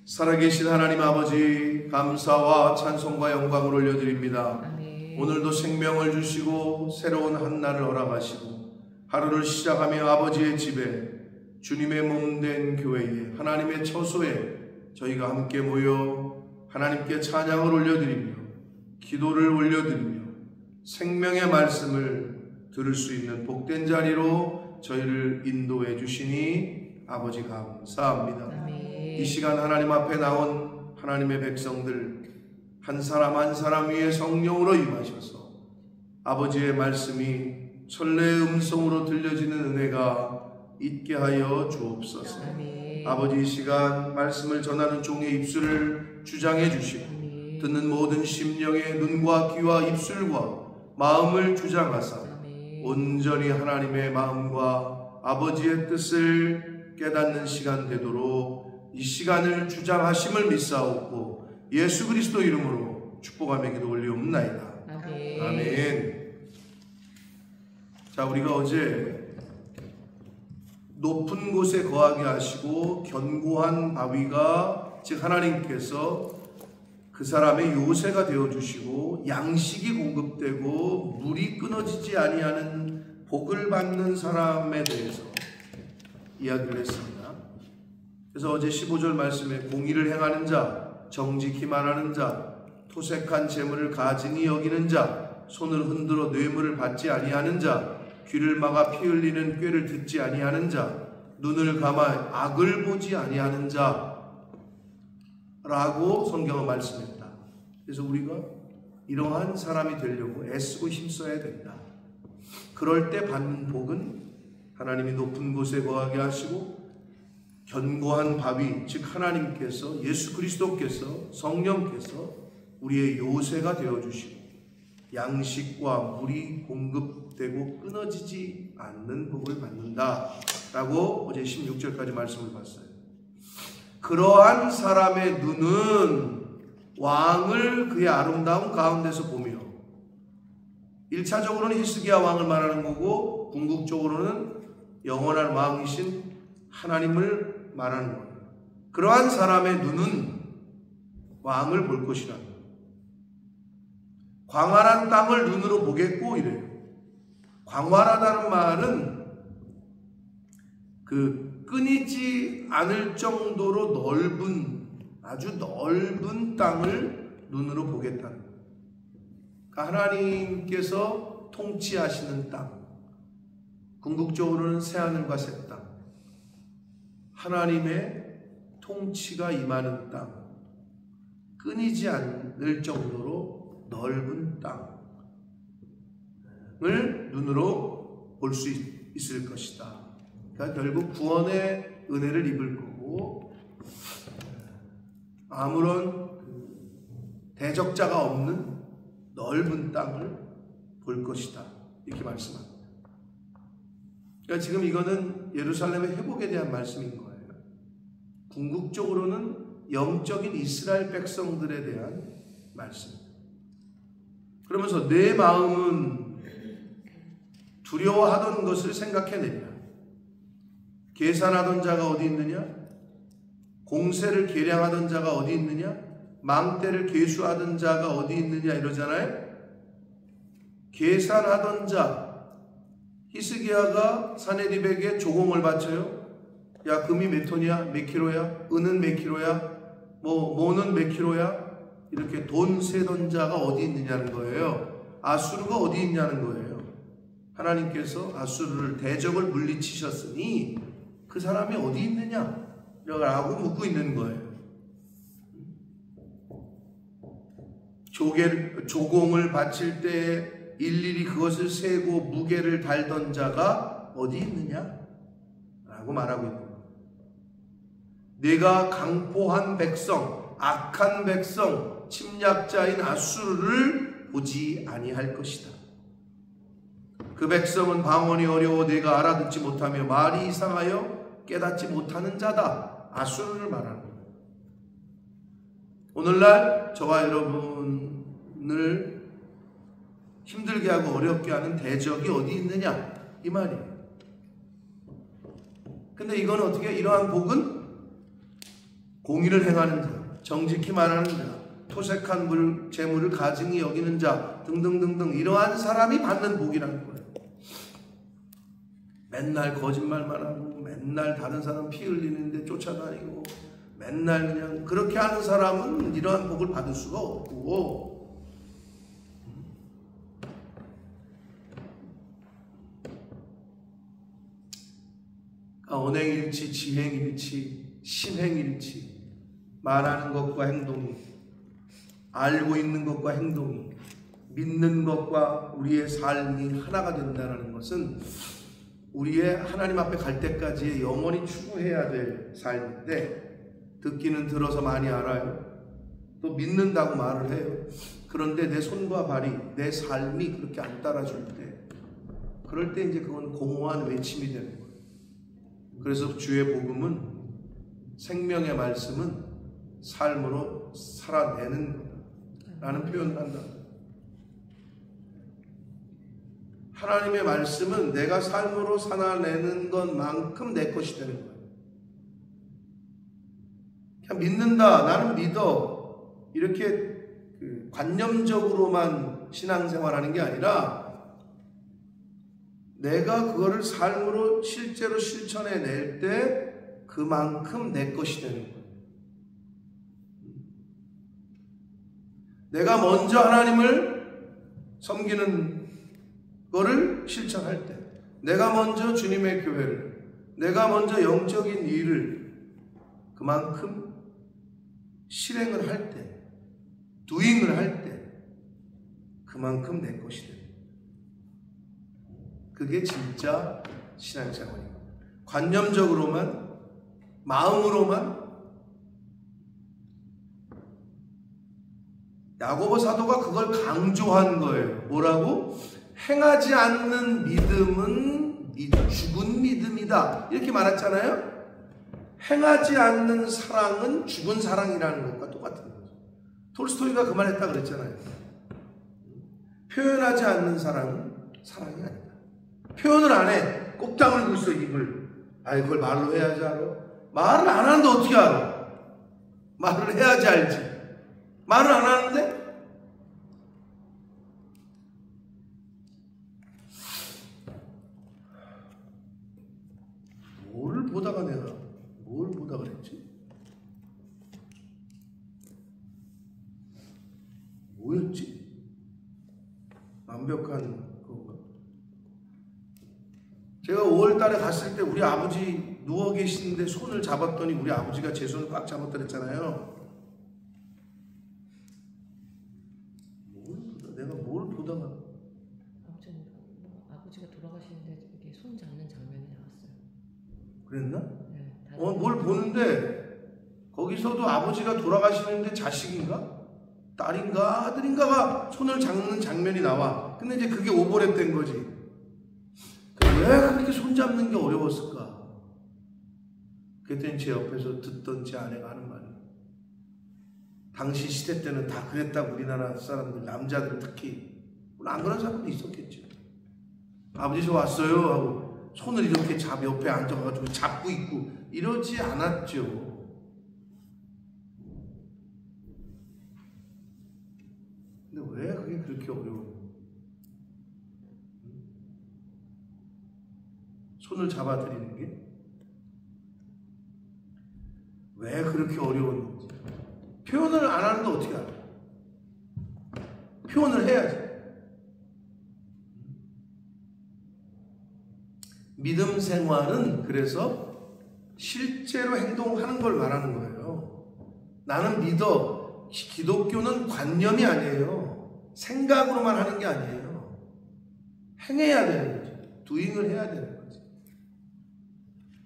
살아계신 하나님 아버지, 감사와 찬송과 영광을 올려드립니다. 아멘. 오늘도 생명을 주시고 새로운 한 날을 허락하시고 하루를 시작하며 아버지의 집에, 주님의 몸된 교회에, 하나님의 처소에 저희가 함께 모여 하나님께 찬양을 올려드리며 기도를 올려드리며 생명의 말씀을 들을 수 있는 복된 자리로 저희를 인도해 주시니 아버지 감사합니다. 아멘. 이 시간 하나님 앞에 나온 하나님의 백성들 한 사람 한 사람 위에 성령으로 임하셔서 아버지의 말씀이 천래의 음성으로 들려지는 은혜가 있게 하여 주옵소서. 아멘. 아버지, 이 시간 말씀을 전하는 종의 입술을 주장해 주시고 아멘. 듣는 모든 심령의 눈과 귀와 입술과 마음을 주장하사 아멘. 온전히 하나님의 마음과 아버지의 뜻을 깨닫는 시간 되도록 이 시간을 주장하심을 믿사옵고 예수 그리스도 이름으로 축복하며 기도 올리옵나이다. 아멘. 아멘. 자, 우리가 어제 높은 곳에 거하게 하시고 견고한 바위가, 즉 하나님께서 그 사람의 요새가 되어주시고 양식이 공급되고 물이 끊어지지 아니하는 복을 받는 사람에 대해서 이야기를 했습니다. 그래서 어제 15절 말씀에 공의를 행하는 자, 정직히 말하는 자, 토색한 재물을 가증히 여기는 자, 손을 흔들어 뇌물을 받지 아니하는 자, 귀를 막아 피 흘리는 꾀를 듣지 아니하는 자, 눈을 감아 악을 보지 아니하는 자 라고 성경은 말씀했다. 그래서 우리가 이러한 사람이 되려고 애쓰고 힘써야 된다. 그럴 때 받는 복은 하나님이 높은 곳에 거하게 하시고 견고한 바위, 즉 하나님께서, 예수 그리스도께서, 성령께서 우리의 요새가 되어주시고 양식과 물이 공급되고 끊어지지 않는 복을 받는다 라고 어제 16절까지 말씀을 봤어요. 그러한 사람의 눈은 왕을 그의 아름다운 가운데서 보며, 1차적으로는 히스기야 왕을 말하는 거고 궁극적으로는 영원한 왕이신 하나님을 말하는 거예요. 그러한 사람의 눈은 왕을 볼 것이라. 광활한 땅을 눈으로 보겠고 이래요. 광활하다는 말은 그 끊이지 않을 정도로 넓은, 아주 넓은 땅을 눈으로 보겠다는 거예요. 그러니까 하나님께서 통치하시는 땅, 궁극적으로는 새하늘과 새 땅, 하나님의 통치가 임하는 땅, 끊이지 않을 정도로 넓은 땅을 눈으로 볼 수 있을 것이다. 그러니까 결국 구원의 은혜를 입을 거고 아무런 대적자가 없는 넓은 땅을 볼 것이다. 이렇게 말씀합니다. 그러니까 지금 이거는 예루살렘의 회복에 대한 말씀인 거예요. 궁극적으로는 영적인 이스라엘 백성들에 대한 말씀. 그러면서 내 마음은 두려워하던 것을 생각해내냐? 계산하던 자가 어디 있느냐? 공세를 계량하던 자가 어디 있느냐? 망대를 계수하던 자가 어디 있느냐? 이러잖아요. 계산하던 자, 히스기야가 사네립에게 조공을 바쳐요. 야, 금이 몇 톤이야? 몇 킬로야? 은은 몇 킬로야? 뭐는 몇 킬로야? 이렇게 돈 세던 자가 어디 있느냐는 거예요. 아수르가 어디 있냐는 거예요. 하나님께서 아수르를, 대적을 물리치셨으니 그 사람이 어디 있느냐? 라고 묻고 있는 거예요. 조공을 바칠 때 일일이 그것을 세고 무게를 달던 자가 어디 있느냐? 라고 말하고 있는 거예요. 내가 강포한 백성, 악한 백성, 침략자인 아수르를 보지 아니할 것이다. 그 백성은 방언이 어려워 내가 알아듣지 못하며 말이 이상하여 깨닫지 못하는 자다. 아수르를 말하는 거예요. 오늘날 저와 여러분을 힘들게 하고 어렵게 하는 대적이 어디 있느냐? 이 말이에요. 근데 이건 어떻게, 이러한 복은 공의를 행하는 자, 정직히 말하는 자, 토색한 재물을 가증히 여기는 자 등등등등 이러한 사람이 받는 복이라는 거예요. 맨날 거짓말만 하고 맨날 다른 사람 피 흘리는데 쫓아다니고 맨날 그냥 그렇게 하는 사람은 이러한 복을 받을 수가 없고, 언행일치, 지행일치, 신행일치, 말하는 것과 행동이, 알고 있는 것과 행동이, 믿는 것과 우리의 삶이 하나가 된다는 것은 우리의 하나님 앞에 갈 때까지 영원히 추구해야 될 삶인데, 듣기는 들어서 많이 알아요. 또 믿는다고 말을 해요. 그런데 내 손과 발이, 내 삶이 그렇게 안 따라줄 때, 그럴 때 이제 그건 공허한 외침이 되는 거예요. 그래서 주의 복음은, 생명의 말씀은 삶으로 살아내는 거라는 표현을 한다. 하나님의 말씀은 내가 삶으로 살아내는 것만큼 내 것이 되는 거예요. 그냥 믿는다, 나는 믿어, 이렇게 관념적으로만 신앙생활하는 게 아니라 내가 그거를 삶으로 실제로 실천해낼 때 그만큼 내 것이 되는 거예요. 내가 먼저 하나님을 섬기는 거를 실천할 때, 내가 먼저 주님의 교회를, 내가 먼저 영적인 일을 그만큼 실행을 할 때, 도잉을 할 때 그만큼 내 것이 됩니다. 그게 진짜 신앙생활이에요. 관념적으로만, 마음으로만. 야고보 사도가 그걸 강조한 거예요. 뭐라고? 행하지 않는 믿음은 죽은 믿음이다, 이렇게 말했잖아요. 행하지 않는 사랑은 죽은 사랑이라는 것과 똑같은 거죠. 톨스토이가 그 말했다 그랬잖아요. 표현하지 않는 사랑은 사랑이 아니다. 표현을 안 해. 꼭 다물고 있어, 입을. 아이, 그걸 말로 해야지 알아? 말을 안 하는데 어떻게 알아? 말을 해야지 알지. 말을 안 하는데? 뭘 보다가 내가 뭘 보다 그랬지? 뭐였지? 완벽한 그건가? 제가 5월달에 갔을 때 우리 아버지 누워 계시는데 손을 잡았더니 우리 아버지가 제 손을 꽉 잡았다 그랬잖아요. 내가 뭘 보다가 아버지가 돌아가시는데 이렇게 손 잡는 장면이 나왔어요. 그랬나? 네. 뭘 보는데 거기서도 아버지가 돌아가시는데 자식인가? 딸인가? 아들인가가 손을 잡는 장면이 나와. 근데 이제 그게 오버랩 된 거지. 왜 그렇게 손 잡는 게 어려웠을까? 그랬더니 제 옆에서 듣던 제 아내가 하는 말이, 당시 시대 때는 다 그랬다고, 우리나라 사람들, 남자들 특히. 물론 안 그런 사람도 있었겠죠. 아버지 저 왔어요 하고 손을 이렇게 옆에 앉아가지고 잡고 있고 이러지 않았죠. 근데 왜 그게 그렇게 어려워요? 손을 잡아드리는 게 왜 그렇게 어려웠는지. 표현을 안 하는데 어떻게 알아? 표현을 해야지. 믿음 생활은 그래서 실제로 행동하는 걸 말하는 거예요. 나는 믿어. 기독교는 관념이 아니에요. 생각으로만 하는 게 아니에요. 행해야 되는 거죠. 도잉을 해야 되는 거지.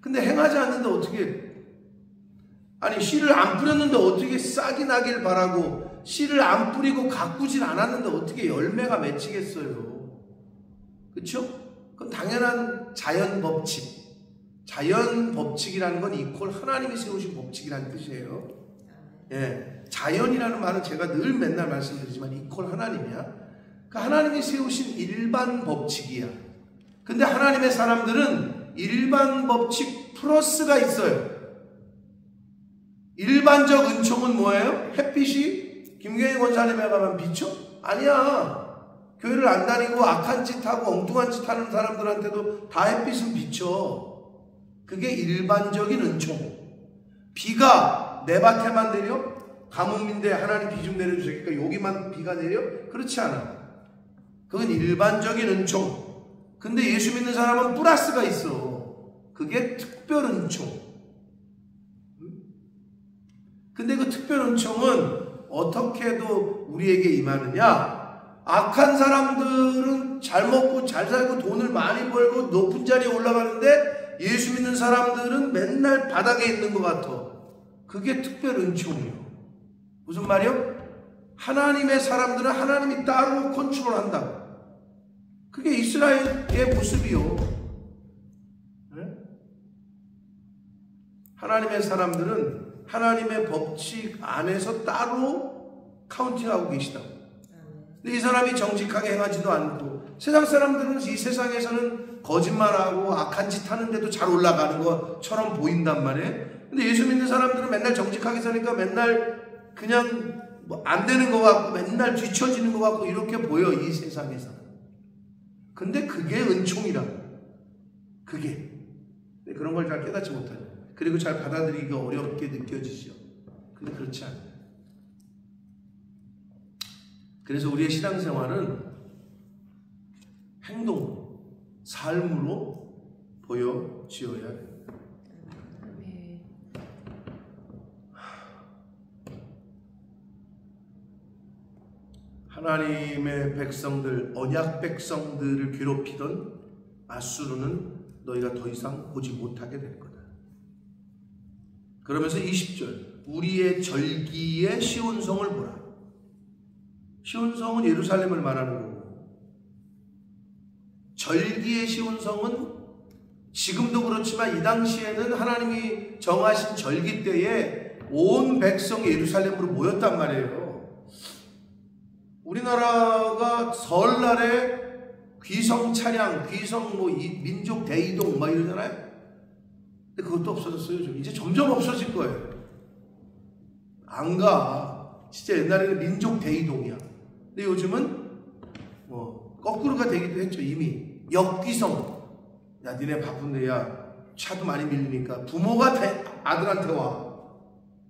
근데 행하지 않는데 어떻게, 아니 씨를 안 뿌렸는데 어떻게 싹이 나길 바라고, 씨를 안 뿌리고 가꾸질 않았는데 어떻게 열매가 맺히겠어요? 그렇죠? 그건 당연한 자연 법칙. 자연 법칙이라는 건 이퀄 하나님이 세우신 법칙이라는 뜻이에요. 예, 자연이라는 말은 제가 늘 맨날 말씀드리지만 이퀄 하나님이야. 그 하나님이 세우신 일반 법칙이야. 근데 하나님의 사람들은 일반 법칙 플러스가 있어요. 일반적 은총은 뭐예요? 햇빛이 김경희 권사님에 가면 비쳐? 아니야. 교회를 안 다니고 악한 짓 하고 엉뚱한 짓 하는 사람들한테도 다 햇빛은 비쳐. 그게 일반적인 은총. 비가 내 밭에만 내려? 가뭄인데 하나님 비 좀 내려주세요. 그러니까 여기만 비가 내려? 그렇지 않아. 그건 일반적인 은총. 근데 예수 믿는 사람은 플러스가 있어. 그게 특별 은총. 근데 그 특별 은총은 어떻게 해도 우리에게 임하느냐? 악한 사람들은 잘 먹고 잘 살고 돈을 많이 벌고 높은 자리에 올라가는데 예수 믿는 사람들은 맨날 바닥에 있는 것 같아. 그게 특별 은총이에요. 무슨 말이요? 하나님의 사람들은 하나님이 따로 컨트롤한다고. 그게 이스라엘의 모습이요. 네? 하나님의 사람들은 하나님의 법칙 안에서 따로 카운팅하고 계시다고. 근데 이 사람이 정직하게 행하지도 않고, 세상 사람들은 이 세상에서는 거짓말하고 악한 짓 하는데도 잘 올라가는 것처럼 보인단 말이에요. 근데 예수 믿는 사람들은 맨날 정직하게 사니까 맨날 그냥 뭐 안 되는 것 같고 맨날 뒤처지는 것 같고 이렇게 보여, 이 세상에서는. 근데 그게 은총이라고. 그게. 근데 그런 걸 잘 깨닫지 못하죠. 그리고 잘 받아들이기가 어렵게 느껴지죠. 근데 그렇지 않아요. 그래서 우리의 신앙생활은 행동, 삶으로 보여지어야 해요. 하나님의 백성들, 언약 백성들을 괴롭히던 아수르는 너희가 더 이상 보지 못하게 될 거다. 그러면서 20절, 우리의 절기의 시온성을 보라. 시온성은 예루살렘을 말하는 거고, 절기의 시온성은 지금도 그렇지만 이 당시에는 하나님이 정하신 절기 때에 온 백성이 예루살렘으로 모였단 말이에요. 우리나라가 설날에 귀성 찬양, 귀성 민족 대이동 막 이러잖아요. 근데 그것도 없어졌어요. 이제 점점 없어질 거예요. 안 가. 진짜 옛날에는 민족 대이동이야. 근데 요즘은 거꾸로가 되기도 했죠. 이미 역귀성. 야, 니네 바쁜데, 야, 차도 많이 밀리니까 부모가 아들한테 와.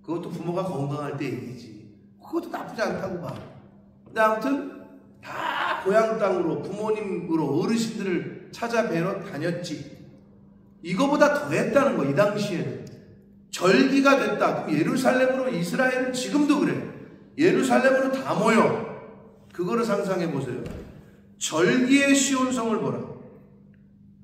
그것도 부모가 건강할 때 얘기지. 그것도 나쁘지 않다고 봐. 근데 아무튼 다 고향 땅으로 부모님으로 어르신들을 찾아뵈러 다녔지. 이거보다 더 했다는 거. 이 당시에는 절기가 됐다. 그럼 예루살렘으로, 이스라엘은 지금도 그래. 예루살렘으로 다 모여. 그거를 상상해 보세요. 절기의 시온성을 보라.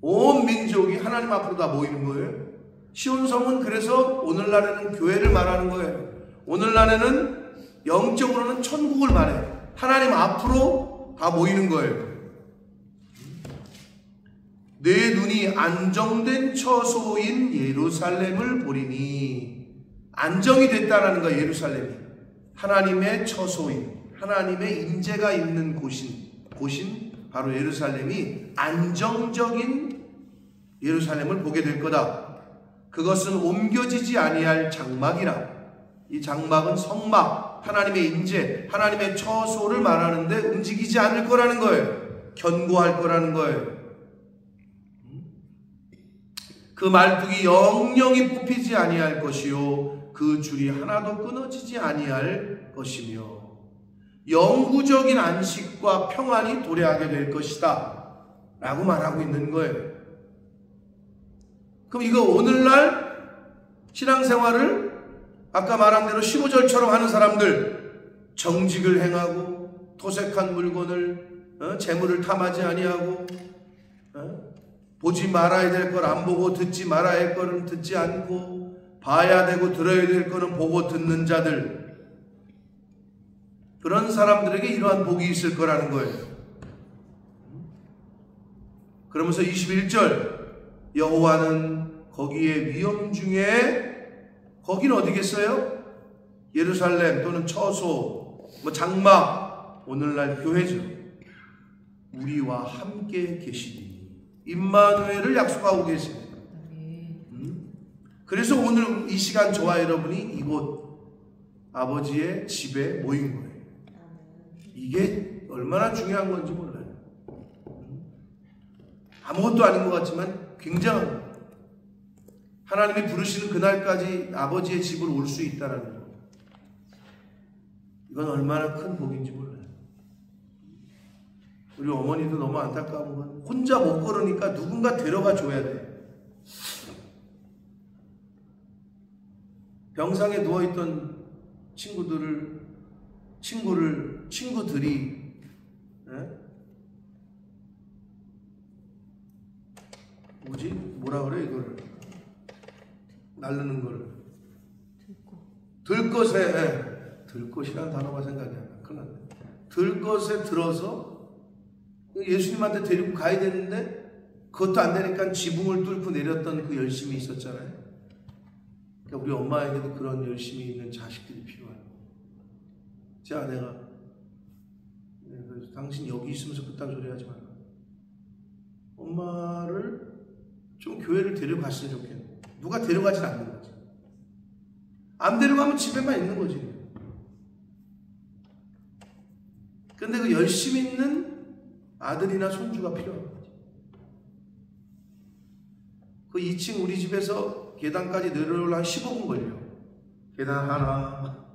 온 민족이 하나님 앞으로 다 모이는 거예요. 시온성은 그래서 오늘날에는 교회를 말하는 거예요. 오늘날에는 영적으로는 천국을 말해. 하나님 앞으로 다 모이는 거예요. 내 눈이 안정된 처소인 예루살렘을 보리니. 안정이 됐다라는 거예요. 예루살렘이 하나님의 처소인, 하나님의 임재가 있는 곳인 바로 예루살렘이 안정적인 예루살렘을 보게 될 거다. 그것은 옮겨지지 아니할 장막이라. 이 장막은 성막, 하나님의 임재, 하나님의 처소를 말하는데 움직이지 않을 거라는 거예요. 견고할 거라는 거예요. 그 말뚝이 영영이 뽑히지 아니할 것이요, 그 줄이 하나도 끊어지지 아니할 것이며 영구적인 안식과 평안이 도래하게 될 것이다 라고 말하고 있는 거예요. 그럼 이거 오늘날 신앙생활을 아까 말한 대로 15절처럼 하는 사람들, 정직을 행하고 토색한 물건을 재물을 탐하지 아니하고 보지 말아야 될 걸 안 보고 듣지 말아야 할 거는 듣지 않고 봐야 되고 들어야 될 거는 보고 듣는 자들, 그런 사람들에게 이러한 복이 있을 거라는 거예요. 그러면서 21절, 여호와는 거기에 위험 중에, 거기는 어디겠어요? 예루살렘 또는 처소, 장막, 오늘날 교회죠. 우리와 함께 계시니 임마누엘을 약속하고 계십니다. 그래서 오늘 이 시간 저와 여러분이 이곳 아버지의 집에 모인 거예요. 이게 얼마나 중요한 건지 몰라요. 아무것도 아닌 것 같지만 굉장한 거예요. 하나님이 부르시는 그날까지 아버지의 집으로 올 수 있다는 거. 이건 얼마나 큰 복인지 몰라요. 우리 어머니도 너무 안타까운 건 혼자 못 걸으니까 누군가 데려가 줘야 돼. 병상에 누워있던 친구들이 뭐라 그래 이거를 날르는 거를 들것에 들것이라는 단어가 생각이 안 나. 큰일 났네. 들것에 들어서 예수님한테 데리고 가야 되는데 그것도 안 되니까 지붕을 뚫고 내렸던 그 열심이 있었잖아요. 그러니까 우리 엄마에게도 그런 열심이 있는 자식들이 필요해요. 제 아내가 당신 여기 있으면서 그딴 소리 하지 말라. 엄마를 좀 교회를 데려갔으면 좋겠네. 누가 데려가진 않는 거지. 안 데려가면 집에만 있는 거지. 근데 그 열심 있는 아들이나 손주가 필요한 거지. 그 2층 우리 집에서 계단까지 내려오려면 한 15분 걸려. 계단 하나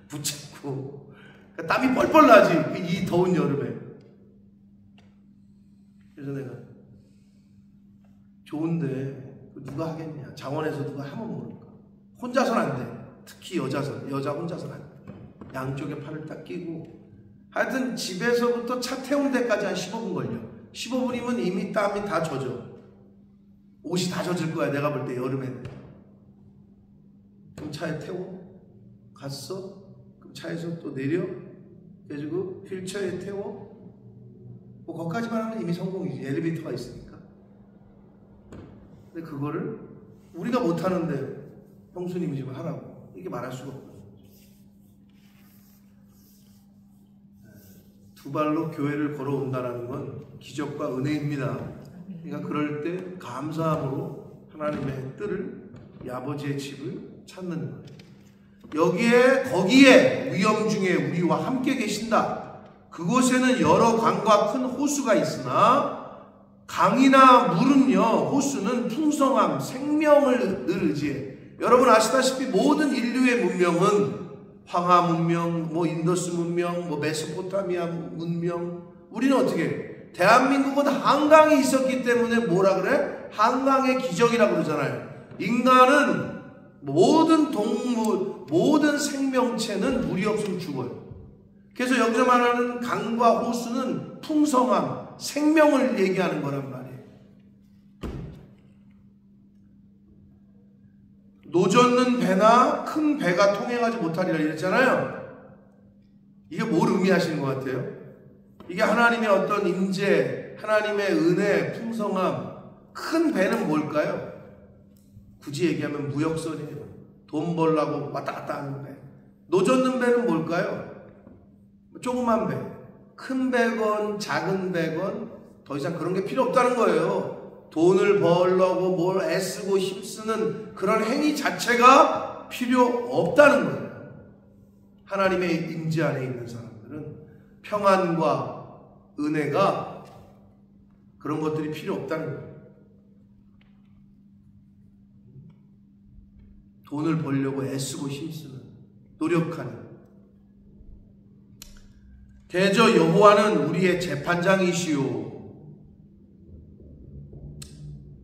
붙잡고 그러니까 땀이 뻘뻘 나지. 이 더운 여름에. 그래서 내가 좋은데 누가 하겠냐. 장원에서 누가 하면 모를까. 혼자서는 안 돼. 특히 여자 혼자서는 안 돼. 양쪽에 팔을 딱 끼고 하여튼 집에서부터 차 태우는 데까지 한 15분 걸려. 15분이면 이미 땀이 다 젖어. 옷이 다 젖을 거야. 내가 볼 때 여름에. 그럼 차에 태워. 갔어. 그럼 차에서 또 내려. 그래가지고 휠체어에 태워. 뭐 거기까지만 하면 이미 성공이지. 엘리베이터가 있으니까. 근데 그거를 우리가 못하는데 형수님이 지금 하라고. 이게 말할 수가 없는 거죠. 두 발로 교회를 걸어온다는 건 기적과 은혜입니다. 그러니까 그럴 때 감사함으로 하나님의 뜰을, 이 아버지의 집을 찾는 거예요. 거기에 위험 중에 우리와 함께 계신다. 그곳에는 여러 강과 큰 호수가 있으나 강이나 물은요, 호수는 풍성함, 생명을 늘 의지해. 여러분 아시다시피 모든 인류의 문명은 황하 문명, 인더스 문명, 메소포타미아 문명, 우리는 어떻게 해? 대한민국은 한강이 있었기 때문에 뭐라 그래? 한강의 기적이라고 그러잖아요. 인간은 모든 동물, 모든 생명체는 물이 없으면 죽어요. 그래서 여기서 말하는 강과 호수는 풍성함, 생명을 얘기하는 거란 말이에요. 노젓는 배나 큰 배가 통행하지 못하리라 이랬잖아요. 이게 뭘 의미하시는 것 같아요? 이게 하나님의 어떤 임재, 하나님의 은혜, 풍성함. 큰 배는 뭘까요? 굳이 얘기하면 무역선이에요. 돈 벌라고 왔다 갔다 하는 배. 노젓는 배는 뭘까요? 조그만 배. 큰 배건 작은 배건 더 이상 그런 게 필요 없다는 거예요. 돈을 벌려고 뭘 애쓰고 힘쓰는 그런 행위 자체가 필요 없다는 거예요. 하나님의 임재 안에 있는 사람들은 평안과 은혜가 그런 것들이 필요 없다는 거예요. 돈을 벌려고 애쓰고 힘쓰는, 노력하는. 대저 여호와는 우리의 재판장이시오.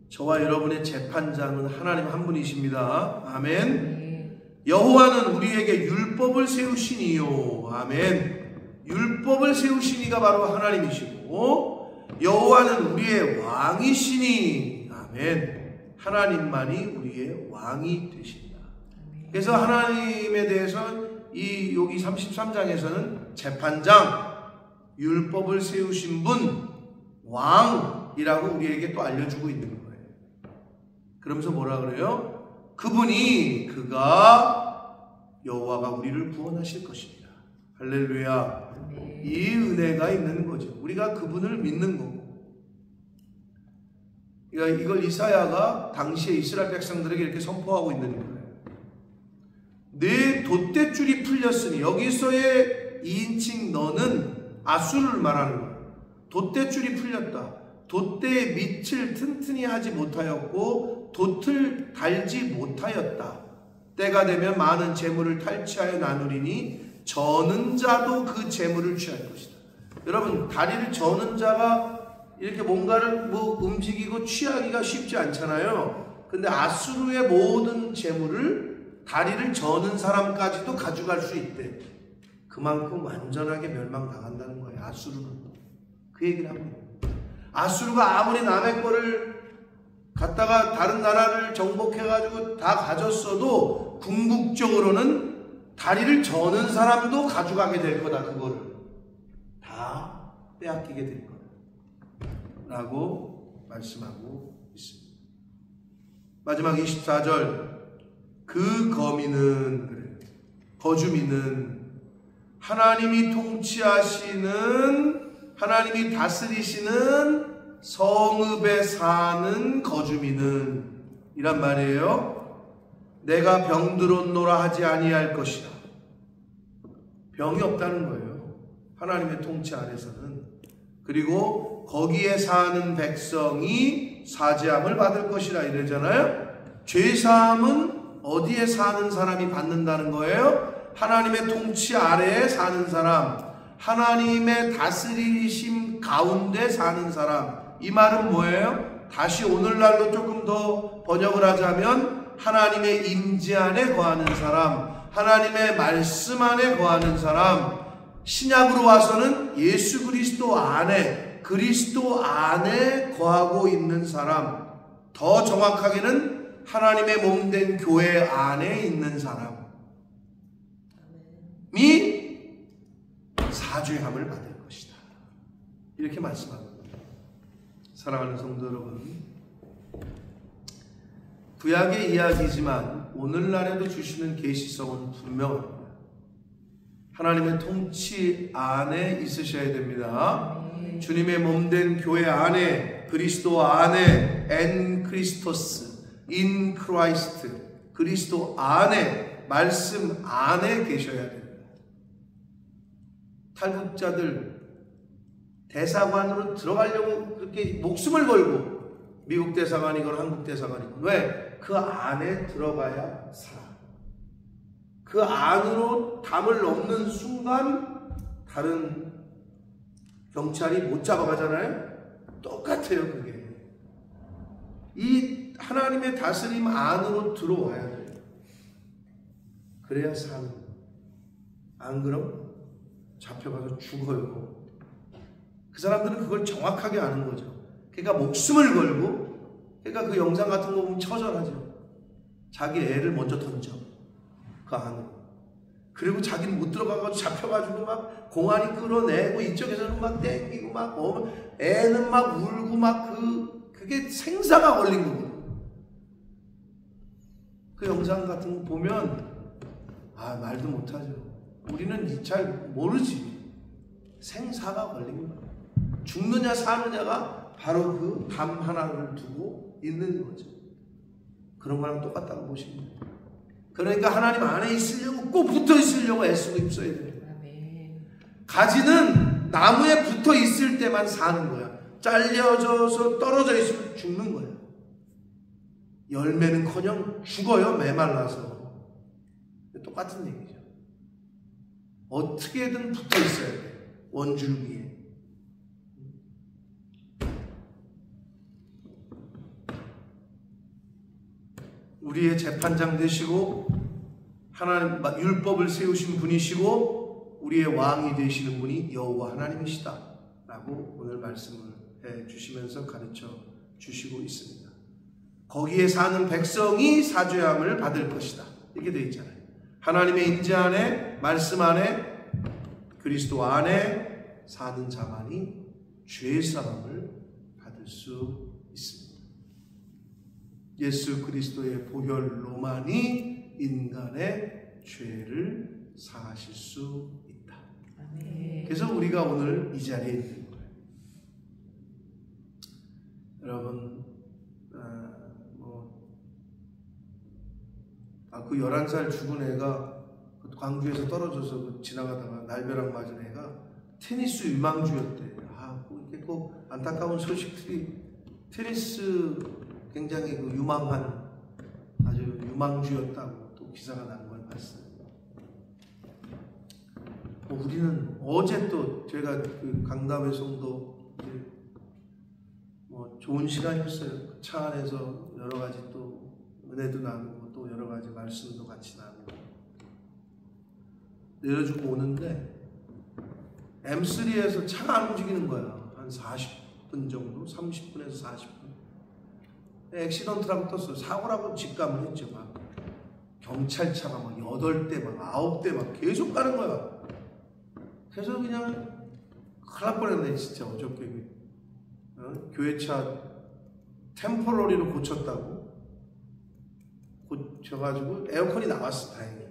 저와 여러분의 재판장은 하나님 한 분이십니다. 아멘. 여호와는 우리에게 율법을 세우시니요. 아멘. 율법을 세우시니가 바로 하나님이시고, 여호와는 우리의 왕이시니. 아멘. 하나님만이 우리의 왕이 되신다. 그래서 하나님에 대해서 여기 33장에서는 재판장, 율법을 세우신 분, 왕이라고 우리에게 또 알려주고 있는 거예요. 그러면서 뭐라 그래요? 그가 여호와가 우리를 구원하실 것입니다. 할렐루야. 이 은혜가 있는 거죠. 우리가 그분을 믿는 거고. 이걸 이사야가 당시에 이스라엘 백성들에게 이렇게 선포하고 있는 거예요. 내 돛대줄이 풀렸으니, 여기서의 2인칭 너는 아수르를 말하는 거예요. 돛대줄이 풀렸다. 돛대의 밑을 튼튼히 하지 못하였고 돛을 달지 못하였다. 때가 되면 많은 재물을 탈취하여 나누리니 저는 자도 그 재물을 취할 것이다. 여러분, 다리를 저는 자가 이렇게 뭔가를 움직이고 취하기가 쉽지 않잖아요. 근데 아수르의 모든 재물을 다리를 저는 사람까지도 가져갈 수 있대. 그만큼 완전하게 멸망당한다는 거예요, 아수르는. 그 얘기를 하고 있는 거예요. 아수르가 아무리 남의 거를 갖다가 다른 나라를 정복해가지고 다 가졌어도 궁극적으로는 다리를 저는 사람도 가져가게 될 거다. 그거를 다 빼앗기게 될 거다 라고 말씀하고 있습니다. 마지막 24절, 그 거민은, 그래요, 거주민은 하나님이 통치하시는, 하나님이 다스리시는 성읍에 사는 거주민은, 이란 말이에요. 내가 병들었노라 하지 아니할 것이다. 병이 없다는 거예요, 하나님의 통치 안에서는. 그리고 거기에 사는 백성이 사죄함을 받을 것이라 이러잖아요. 죄사함은 어디에 사는 사람이 받는다는 거예요? 하나님의 통치 아래에 사는 사람, 하나님의 다스리심 가운데 사는 사람. 이 말은 뭐예요? 다시 오늘날로 조금 더 번역을 하자면 하나님의 임재 안에 거하는 사람, 하나님의 말씀 안에 거하는 사람, 신약으로 와서는 예수 그리스도 안에, 그리스도 안에 거하고 있는 사람, 더 정확하게는 하나님의 몸된 교회 안에 있는 사람이 사죄함을 받을 것이다. 이렇게 말씀합니다. 사랑하는 성도 여러분, 구약의 이야기지만 오늘날에도 주시는 계시성은 분명합니다. 하나님의 통치 안에 있으셔야 됩니다. 주님의 몸된 교회 안에, 그리스도 안에, 엔 크리스토스, 인 크라이스트, 그리스도 안에, 말씀 안에 계셔야 됩니다. 탈북자들 대사관으로 들어가려고 그렇게 목숨을 걸고, 미국 대사관이건 한국 대사관이건, 왜? 그 안에 들어가야 살아. 그 안으로 담을 넘는 순간 다른 경찰이 못 잡아가잖아요. 똑같아요. 그게 이 하나님의 다스림 안으로 들어와야 돼요. 그래야 사는 거예요. 안 그럼 잡혀가서 죽어요. 그 사람들은 그걸 정확하게 아는 거죠. 그러니까 목숨을 걸고, 그러니까 그 영상 같은 거 보면 처절하죠. 자기 애를 먼저 던져, 그 안으로. 그리고 자기는 못 들어가가지고 잡혀가지고 막 공안이 끌어내고, 이쪽에서는 막 땡기고 막 애는 막 울고 막 그게 생사가 걸린 거거든요. 그 영상 같은 거 보면 말도 못하죠. 우리는 잘 모르지. 생사가 걸린 거예요. 죽느냐 사느냐가 바로 그 담 하나를 두고 있는 거죠. 그런 거랑 똑같다고 보시면 돼요. 그러니까 하나님 안에 있으려고, 꼭 붙어 있으려고 애쓰고 힘써야 돼요. 가지는 나무에 붙어 있을 때만 사는 거야. 잘려져서 떨어져 있으면 죽는 거예요. 열매는커녕 죽어요, 메말라서. 똑같은 얘기죠. 어떻게든 붙어 있어야 돼요, 원줄기에. 우리의 재판장 되시고 하나님 율법을 세우신 분이시고 우리의 왕이 되시는 분이 여호와 하나님이시다 라고 오늘 말씀을 해주시면서 가르쳐 주시고 있습니다. 거기에 사는 백성이 사죄함을 받을 것이다, 이렇게 되어 있잖아요. 하나님의 임재 안에, 말씀 안에, 그리스도 안에 사는 자만이 죄사함을 받을 수 있습니다. 예수 그리스도의 보혈로만이 인간의 죄를 사하실 수 있다. 그래서 우리가 오늘 이 자리에 있는 거예요. 여러분, 그 11살 죽은 애가 광주에서 떨어져서 지나가다가 날벼락 맞은 애가 테니스 유망주였대. 이렇게 꼭 안타까운 소식들이 테니스 굉장히 그 유망한 아주 유망주였다고 또 기사가 난 걸 봤어요. 우리는 어제 또 제가 그 강남의 성도 좋은 시간이었어요. 차 안에서 여러 가지 또 은혜도 나누고 또 여러 가지 말씀도 같이 나누고 내려주고 오는데 M3에서 차가 안 움직이는 거야. 한 40분 정도, 30분에서 40분. 액시던트라고 떴어요. 사고라고 직감을 했죠. 막 경찰차가 막 8대, 막 9대 막 계속 가는 거야. 그래서 그냥 큰일 날 뻔했네, 진짜 어저께. 교회차 템포러리로 고쳤다고. 고쳐가지고 에어컨이 나왔어, 다행히.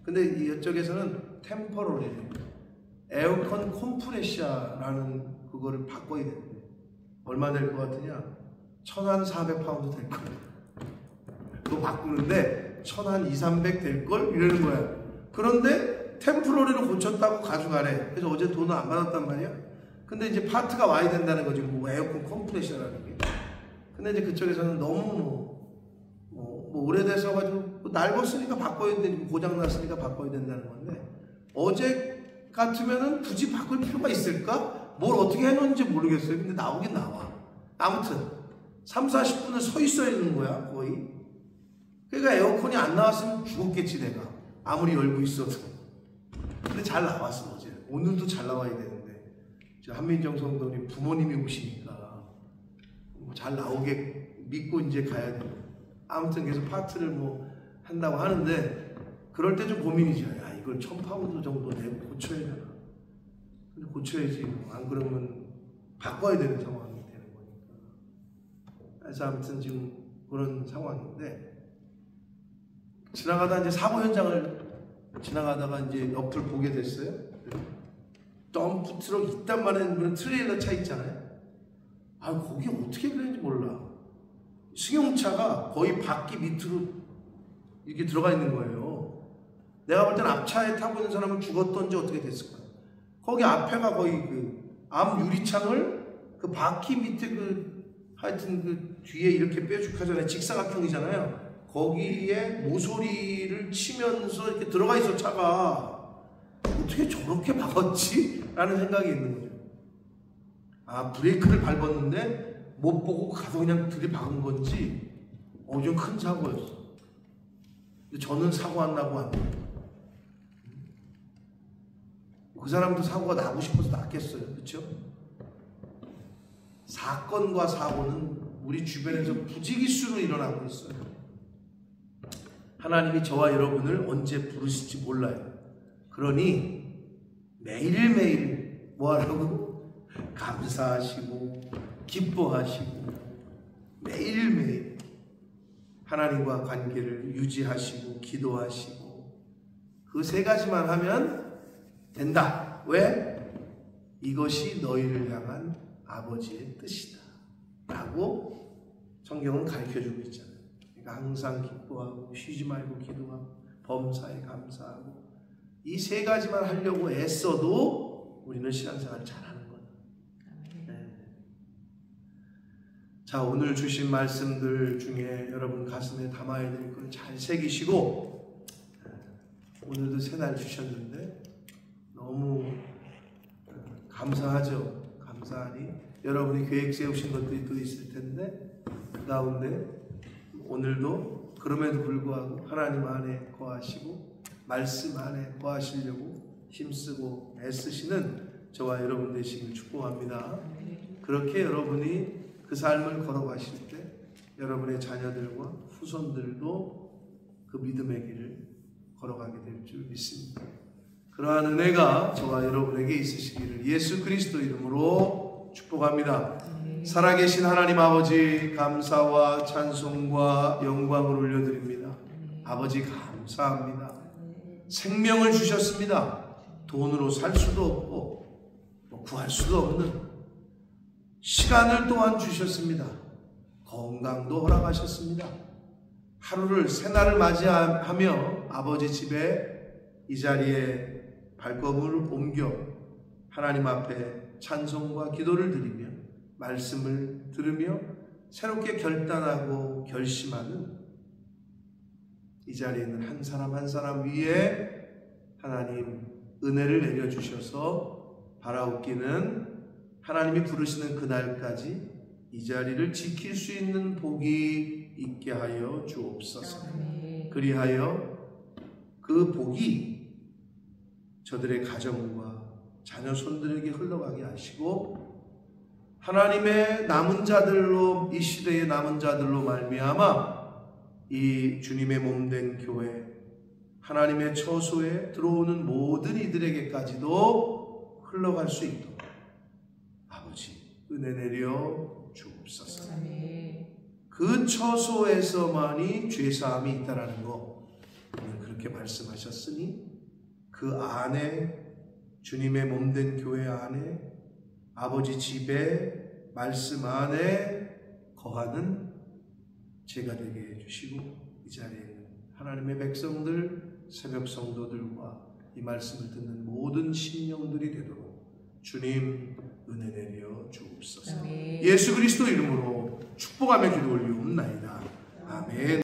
근데 이쪽에서는 템포러리래. 에어컨 컴프레셔라는 그거를 바꿔야 되는데 얼마 될 것 같으냐? 1,400파운드 될 거야. 그거 바꾸는데 1,200, 300 될 걸? 이러는 거야. 그런데 템포러리로 고쳤다고 가져가래. 그래서 어제 돈을 안 받았단 말이야. 근데 이제 파트가 와야 된다는 거지. 뭐 에어컨 컴프레셔라는 게. 근데 이제 그쪽에서는 너무 오래돼서 가지고 낡았으니까 바꿔야 되고 고장 났으니까 바꿔야 된다는 건데 어제 같으면은 굳이 바꿀 필요가 있을까? 뭘 어떻게 해놓은지 모르겠어요. 근데 나오긴 나와. 아무튼 3, 40분을 서 있어야 되는 거야, 거의. 그러니까 에어컨이 안 나왔으면 죽었겠지, 내가. 아무리 열고 있어도. 근데 잘 나왔어, 어제. 오늘도 잘 나와야 되는데. 한민정 성도님 부모님이 오시니까 잘 나오게 믿고 이제 가야 돼. 아무튼 계속 파트를 한다고 하는데 그럴 때 좀 고민이죠. 야, 이걸 1,000파운드 정도 내고 고쳐야 되나? 근데 고쳐야지. 안 그러면 바꿔야 되는 상황이 되는 거니까. 그래서 아무튼 지금 그런 상황인데 지나가다 이제 사고 현장을 지나가다가 이제 옆을 보게 됐어요. 덤프 트럭 이딴만한 트레일러 차 있잖아요. 거기 어떻게 그랬는지 몰라. 승용차가 거의 바퀴 밑으로 이렇게 들어가 있는 거예요. 내가 볼 땐 앞차에 타고 있는 사람은 죽었던지 어떻게 됐을 거야. 거기 앞에가 거의 앞 유리창을 그 바퀴 밑에 하여튼 뒤에 이렇게 뾰족하잖아요. 직사각형이잖아요. 거기에 모서리를 치면서 이렇게 들어가 있어, 차가. 어떻게 저렇게 박았지? 라는 생각이 있는 거죠. 브레이크를 밟았는데 못 보고 가서 그냥 들이박은 건지 좀 큰 사고였어. 근데 저는 사고 안 나고 안 나고. 그 사람도 사고가 나고 싶어서 났겠어요. 그렇죠? 사건과 사고는 우리 주변에서 부지기수로 일어나고 있어요. 하나님이 저와 여러분을 언제 부르실지 몰라요. 그러니 매일매일 뭐하라고? 감사하시고 기뻐하시고 매일매일 하나님과 관계를 유지하시고 기도하시고 그 3가지만 하면 된다. 왜? 이것이 너희를 향한 아버지의 뜻이다 라고 성경은 가르쳐주고 있잖아요. 그러니까 항상 기뻐하고 쉬지 말고 기도하고 범사에 감사하고 이 3가지만 하려고 애써도 우리는 신앙생활 잘하는 거다. 네. 자, 오늘 주신 말씀들 중에 여러분 가슴에 담아야 될 걸 잘 새기시고 오늘도 새날 주셨는데 너무 감사하죠. 감사하니 여러분이 계획 세우신 것들이 또 있을 텐데 그 가운데 오늘도 그럼에도 불구하고 하나님 안에 거하시고 말씀 안에 거하시려고 힘쓰고 애쓰시는 저와 여러분 되시길 축복합니다. 그렇게 여러분이 그 삶을 걸어가실 때 여러분의 자녀들과 후손들도 그 믿음의 길을 걸어가게 될 줄 믿습니다. 그러한 은혜가 저와 여러분에게 있으시기를 예수 그리스도 이름으로 축복합니다. 살아계신 하나님 아버지 감사와 찬송과 영광을 올려드립니다. 아버지 감사합니다. 생명을 주셨습니다. 돈으로 살 수도 없고 구할 수도 없는 시간을 또한 주셨습니다. 건강도 허락하셨습니다. 하루를 새날을 맞이하며 아버지 집에 이 자리에 발걸음을 옮겨 하나님 앞에 찬송과 기도를 드리며 말씀을 들으며 새롭게 결단하고 결심하는 이 자리에 있는 한 사람 한 사람 위에 하나님 은혜를 내려주셔서 바라옵기는 하나님이 부르시는 그날까지 이 자리를 지킬 수 있는 복이 있게 하여 주옵소서. 그리하여 그 복이 저들의 가정과 자녀 손들에게 흘러가게 하시고 하나님의 남은 자들로, 이 시대의 남은 자들로 말미암아 이 주님의 몸된 교회, 하나님의 처소에 들어오는 모든 이들에게까지도 흘러갈 수 있도록 아버지 은혜 내려 주옵소서. 그 처소에서만이 죄사함이 있다라는 거 오늘 그렇게 말씀하셨으니 그 안에 주님의 몸된 교회 안에 아버지 집에 말씀 안에 거하는 제가 되게 해주시고 이 자리에 있는 하나님의 백성들, 새벽 성도들과 이 말씀을 듣는 모든 심령들이 되도록 주님 은혜 내려 주옵소서. 예수 그리스도 이름으로 축복하며 기도 올리옵나이다. 아멘.